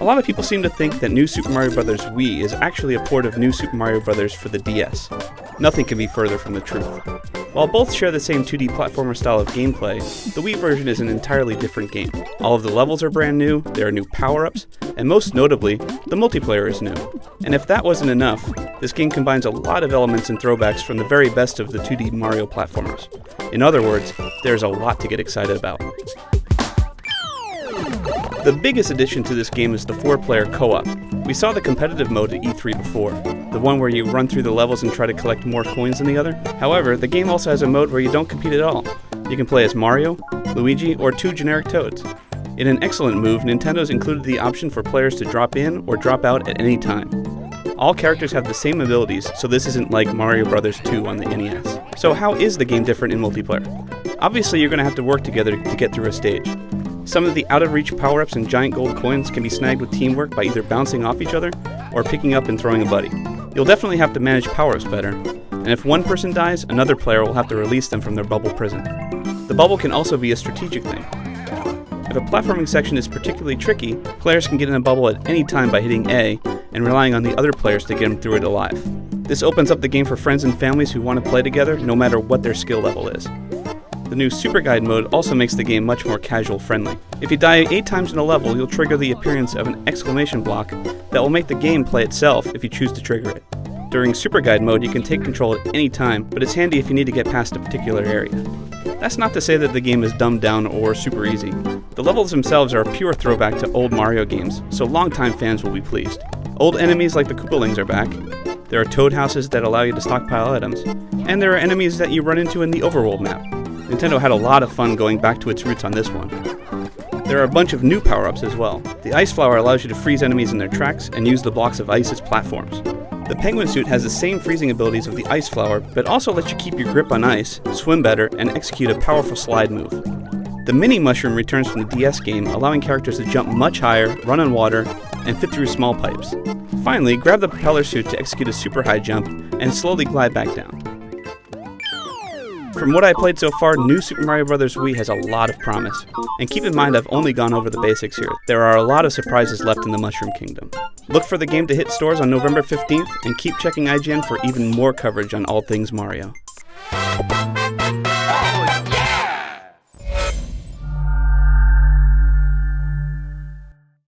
A lot of people seem to think that New Super Mario Bros. Wii is actually a port of New Super Mario Bros. For the DS. Nothing can be further from the truth. While both share the same 2D platformer style of gameplay, the Wii version is an entirely different game. All of the levels are brand new, there are new power-ups, and most notably, the multiplayer is new. And if that wasn't enough, this game combines a lot of elements and throwbacks from the very best of the 2D Mario platformers. In other words, there's a lot to get excited about. The biggest addition to this game is the 4-player co-op. We saw the competitive mode at E3 before, the one where you run through the levels and try to collect more coins than the other. However, the game also has a mode where you don't compete at all. You can play as Mario, Luigi, or 2 generic Toads. In an excellent move, Nintendo's included the option for players to drop in or drop out at any time. All characters have the same abilities, so this isn't like Mario Bros. 2 on the NES. So how is the game different in multiplayer? Obviously, you're going to have to work together to get through a stage. Some of the out-of-reach power-ups and giant gold coins can be snagged with teamwork by either bouncing off each other or picking up and throwing a buddy. You'll definitely have to manage power-ups better, and if one person dies, another player will have to release them from their bubble prison. The bubble can also be a strategic thing. If a platforming section is particularly tricky, players can get in a bubble at any time by hitting A and relying on the other players to get them through it alive. This opens up the game for friends and families who want to play together no matter what their skill level is. The new Super Guide mode also makes the game much more casual friendly. If you die 8 times in a level, you'll trigger the appearance of an exclamation block that will make the game play itself if you choose to trigger it. During Super Guide mode, you can take control at any time, but it's handy if you need to get past a particular area. That's not to say that the game is dumbed down or super easy. The levels themselves are a pure throwback to old Mario games, so longtime fans will be pleased. Old enemies like the Koopalings are back. There are toad houses that allow you to stockpile items, and there are enemies that you run into in the overworld map. Nintendo had a lot of fun going back to its roots on this one. There are a bunch of new power-ups as well. The Ice Flower allows you to freeze enemies in their tracks and use the blocks of ice as platforms. The Penguin Suit has the same freezing abilities of the Ice Flower, but also lets you keep your grip on ice, swim better, and execute a powerful slide move. The Mini Mushroom returns from the DS game, allowing characters to jump much higher, run on water, and fit through small pipes. Finally, grab the Propeller Suit to execute a super high jump and slowly glide back down. From what I played so far, New Super Mario Bros. Wii has a lot of promise. And keep in mind I've only gone over the basics here. There are a lot of surprises left in the Mushroom Kingdom. Look for the game to hit stores on November 15th, and keep checking IGN for even more coverage on all things Mario.